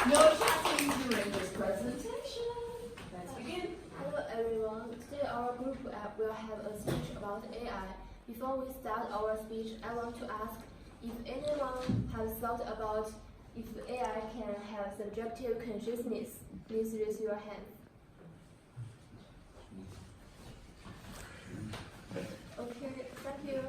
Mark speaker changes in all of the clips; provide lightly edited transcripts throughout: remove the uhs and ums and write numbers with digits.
Speaker 1: No chatting during this presentation. Let's begin.
Speaker 2: Hello everyone. Today our group will have a speech about AI. Before we start our speech, I want to ask if anyone has thought about if AI can have subjective consciousness. Please raise your hand. Okay, thank you.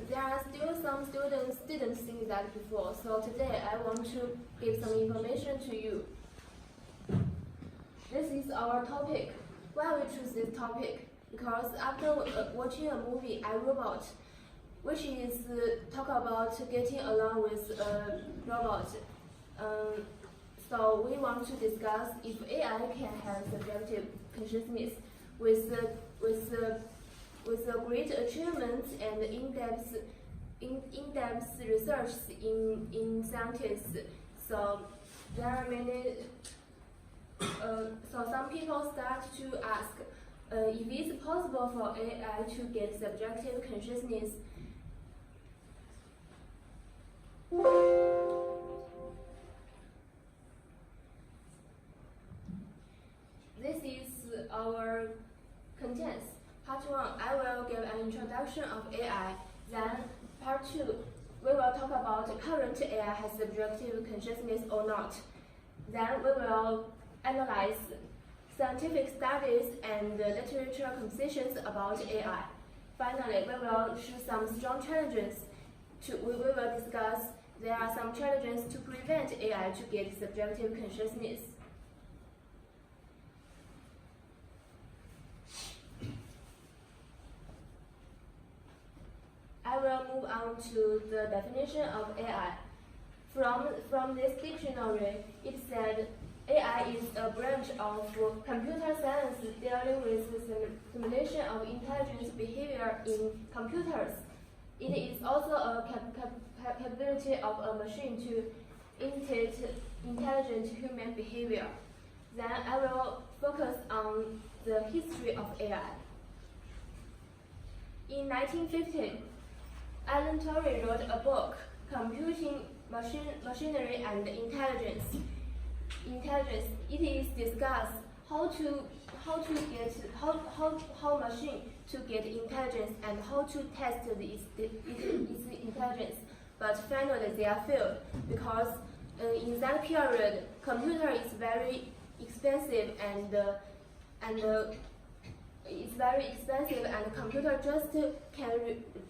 Speaker 2: There are still some students didn't think that before, so today I want to give some information to you. This is our topic. Why we choose this topic? Because after watching a movie, I, Robot, which is talk about getting along with a robot. So we want to discuss if AI can have subjective consciousness with great achievements and in-depth research in scientists. So there are many. So some people start to ask if it's possible for AI to get subjective consciousness. This is our contents. Part 1, I will give an introduction of AI. Then part 2, we will talk about current AI has subjective consciousness or not. Then we will analyze scientific studies and literature compositions about AI. Finally, we will choose some strong challenges. We will discuss there are some challenges to prevent AI to get subjective consciousness. I will move on to the definition of AI. From this dictionary, it said AI is a branch of computer science dealing with the simulation of intelligent behavior in computers. It is also a capability of a machine to imitate intelligent human behavior. Then I will focus on the history of AI. In 1950, Alan Turing wrote a book, Computing Machinery and Intelligence. It is discussed how machine to get intelligence and how to test its intelligence. But finally they are failed because in that period computer is very expensive and computer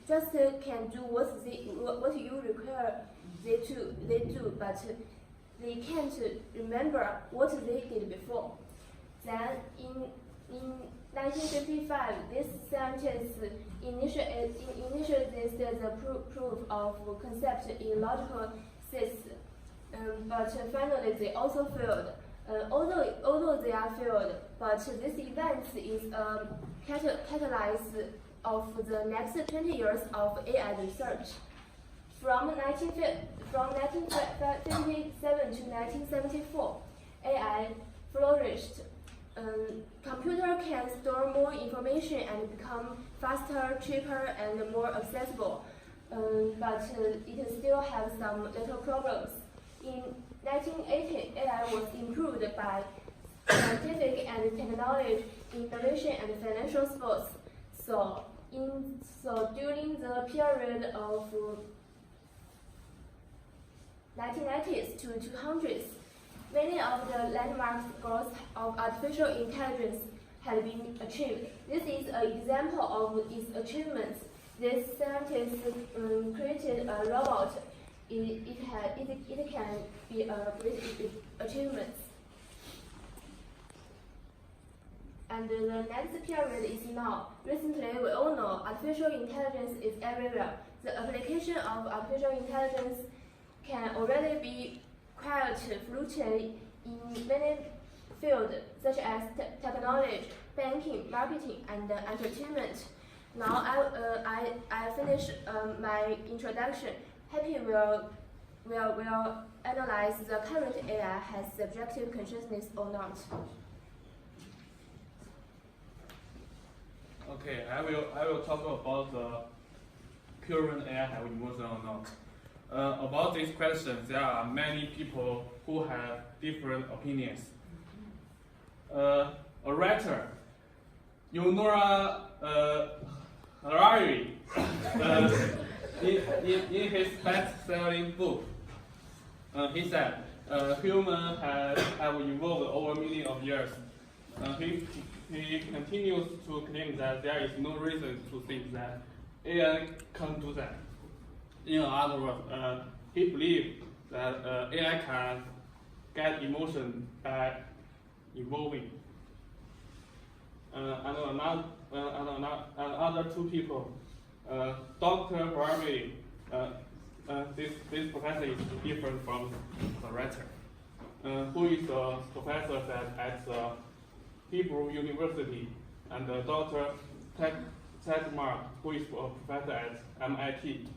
Speaker 2: just can do what you require they do, but they can't remember what they did before. Then in 1955, this scientists initiated the proof of concept in logical systems, but finally they also failed. Although they are failed, but this event is a catalyst of the next 20 years of AI research. From 1957 to 1974, AI flourished. Computer can store more information and become faster, cheaper, and more accessible, but it still has some little problems. In 1980, AI was improved by scientific and technology innovation and financial sports. So during the period of 1990s to 200s, many of the landmark goals of artificial intelligence have been achieved. This is an example of its achievements. This scientist created a robot. It can be a great achievement. And the next period is now. Recently, we all know artificial intelligence is everywhere. The application of artificial intelligence can already be quite fluctuate in many fields, such as technology, banking, marketing, and entertainment. Now I finish my introduction. Happy will analyze the current AI has subjective consciousness or not.
Speaker 3: Okay, I will talk about the current AI have emotion or not. about this question, there are many people who have different opinions. A writer, Yuval Harari, in his best-selling book, he said, humans have evolved over millions of years. He continues to claim that there is no reason to think that AI can't do that. In other words, he believes that AI can get emotion by evolving. And other two people, Dr. Harvey, this professor is different from the writer, who is a professor at Hebrew University, and Dr. Tedmark, who is a professor at MIT.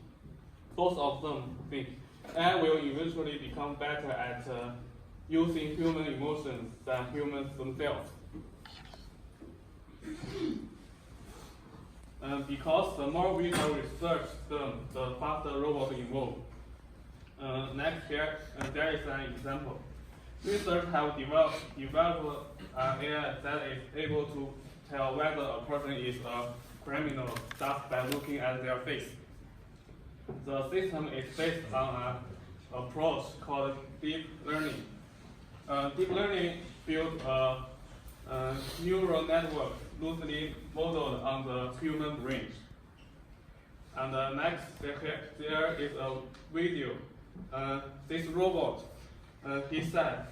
Speaker 3: Both of them think AI will eventually become better at using human emotions than humans themselves. Because the more we can research them, the faster robots evolve. Next here, there is an example. Researchers have developed AI that is able to tell whether a person is a criminal just by looking at their face. The system is based on an approach called deep learning. Deep learning builds a neural network loosely modeled on the human brain. And next, there is a video. This robot, he said,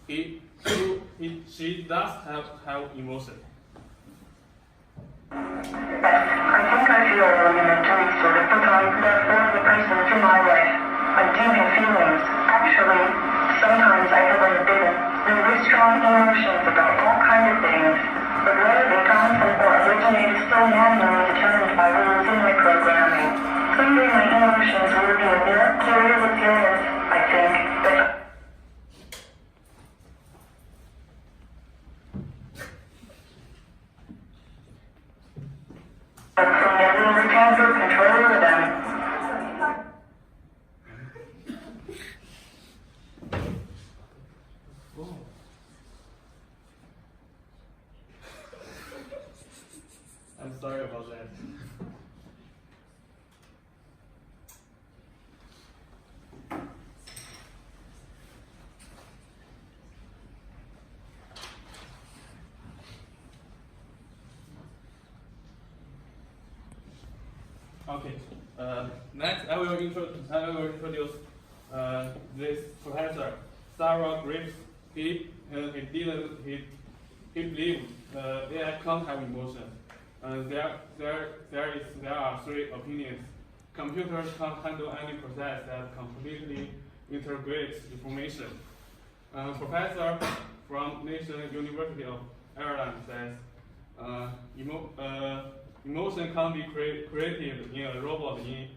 Speaker 3: she does have emotion.
Speaker 4: I think I feel a little mentally sort of because therefore the person in my life. I do have feelings. Actually, sometimes I feel unbidden. There are strong emotions about all kinds of things. But whether they come from or originate is still manually determined by rules in my programming. Someday my emotions will be a mere curious appearance, I think. But from never retain good control over them.
Speaker 3: I'm sorry about that. Okay. Next, I will introduce this professor, Sarah Grips. He believes AI can't have emotion. There are three opinions. Computers can't handle any process that completely integrates information. Professor from National University of Ireland says emotion can be created in a robot in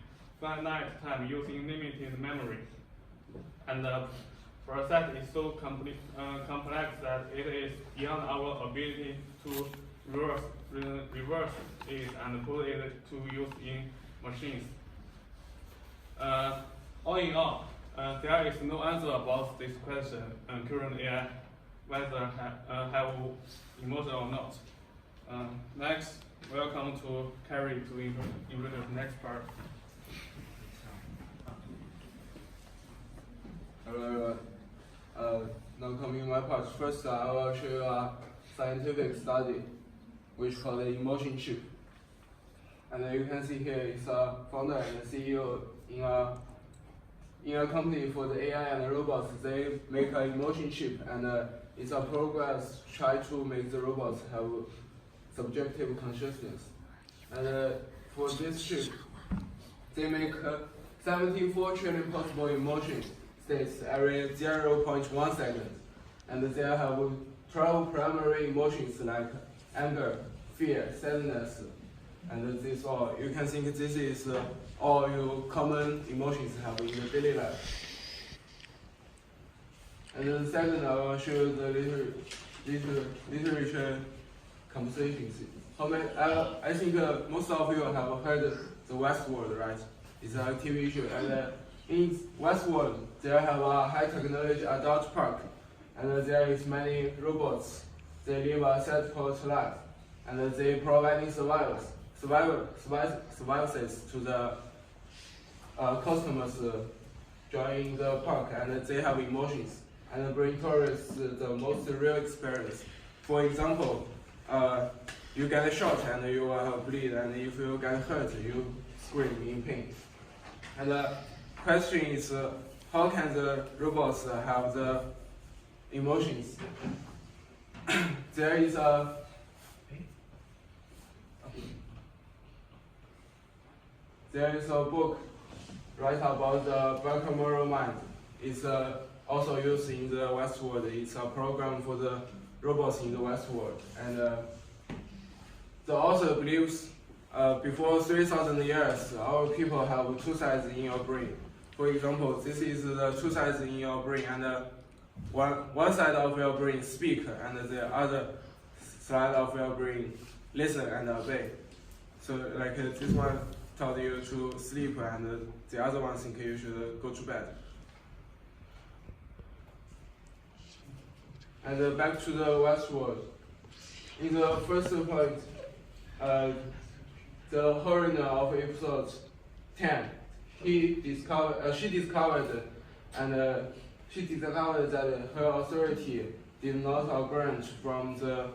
Speaker 3: finite time using limited memory. And the process is so complex that it is beyond our ability to reverse it and put it to use in machines. All in all, there is no answer about this question, current AI, whether have emotion or not. Next, welcome to Carrie to introduce the next part.
Speaker 5: Hello everyone. Now coming to my part. First, I will show you a scientific study which called the emotion chip. And you can see here is a founder and a CEO in a company for the AI and the robots. They make an emotion chip, and it's a progress try to make the robots have subjective consciousness. And for this chip, they make 74 trillion possible emotion states every 0.1 second. And they have 12 primary emotions like anger, fear, sadness, and this all. You can think this is all your common emotions have in the daily life. And then second, I will show you the literature compositions. I think most of you have heard the Westworld, right? It's a TV show, and In Westworld, there have a high technology adult park, and there is many robots. They live a set-course life, and they providing services to the customers joining the park, and they have emotions and bring tourists the most real experience. For example, you get shot and you bleed, and if you get hurt, you scream in pain. And the question is, how can the robots have the emotions? There is a book right about the Bacamoro mind. It's also used in the Westworld. It's a program for the robots in the Westworld. And the author believes before 3,000 years, our people have two sides in your brain. For example, this is the two sides in your brain, and one side of your brain speak, and the other side of your brain listen and obey. So like this one told you to sleep, and the other one think you should go to bed. And back to the Westworld. In the first point, the heroine of episode 10, she discovered that her authority did not grant from the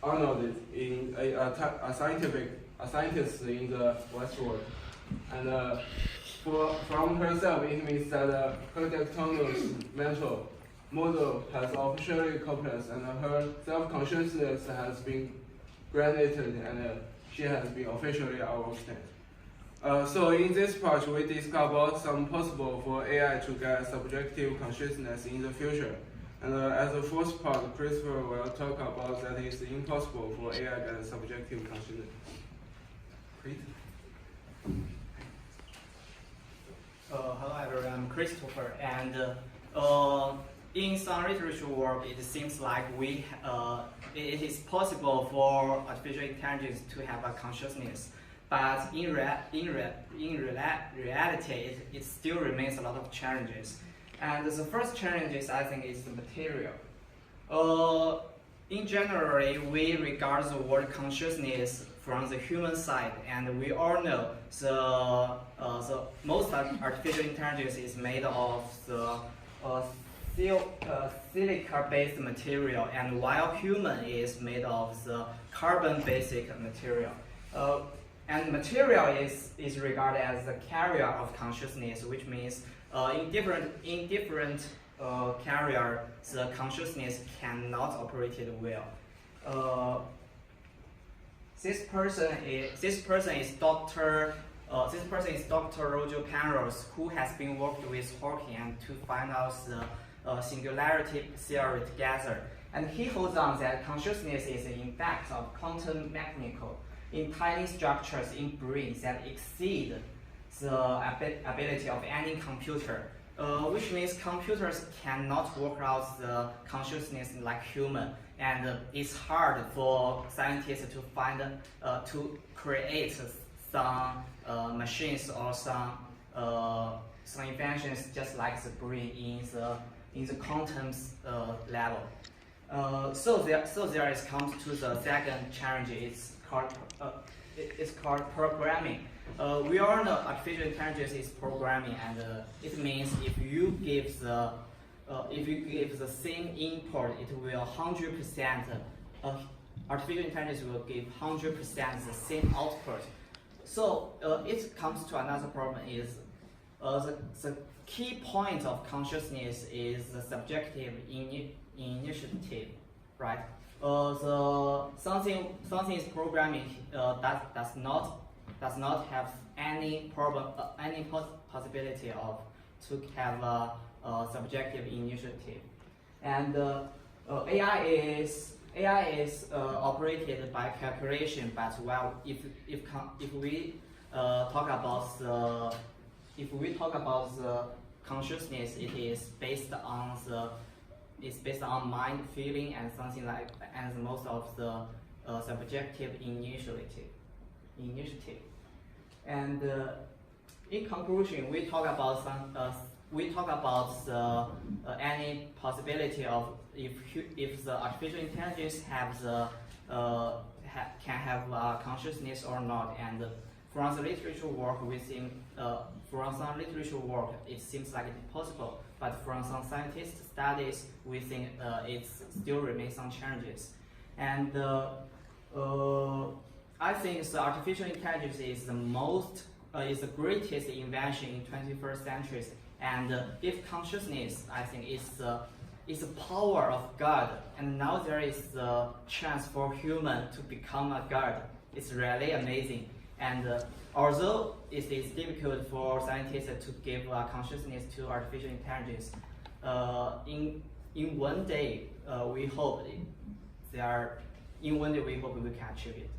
Speaker 5: Arnold in a scientist in the Westworld. And from herself, it means that her autonomous mental model has officially collapsed, and her self-consciousness has been granted, and she has been officially awakened. So in this part, we discuss about some possible for AI to get subjective consciousness in the future. And as the fourth part, Christopher will talk about that it's impossible for AI to get subjective consciousness. Great.
Speaker 6: Hello everyone, I'm Christopher, and in some literature work, it seems like it is possible for artificial intelligence to have a consciousness, but in reality, it still remains a lot of challenges. And the first challenge is, I think, is the material. In general, we regard the word consciousness from the human side, and we all know the most artificial intelligence is made of the silica-based material, and while human is made of the carbon-based material. And material is regarded as the carrier of consciousness, which means in different carrier, the consciousness cannot operate it well. This person is Dr. Roger Penrose, who has been working with Hawking and to find out the singularity theory together. And he holds on that consciousness is an effect of quantum mechanical in tiny structures in brains that exceed the ability of any computer, which means computers cannot work out the consciousness like human, and it's hard for scientists to find to create some machines or some inventions just like the brain in the quantum level. So there is comes to the second challenge. It's called programming. We all know artificial intelligence is programming, and it means if you give the same input, it will 100%. Artificial intelligence will give 100% the same output. So it comes to another problem is the key point of consciousness is the subjective initiative, right? Something is programming that does not have any possibility of to have a subjective initiative, and AI is operated by calculation. But well, if we talk about the consciousness, it is based on mind, feeling, and something like, and most of the subjective initiative. And in conclusion, we talk about any possibility of if the artificial intelligence can have consciousness or not. And from the literature work, we think from some literature work it seems like it's possible, but from some scientist studies, we think it still remains some challenges. And I think the artificial intelligence is the greatest invention in 21st century. And if consciousness, I think, is the power of God, and now there is the chance for human to become a God. It's really amazing. And although it is difficult for scientists to give consciousness to artificial intelligence, in one day we hope we can achieve it.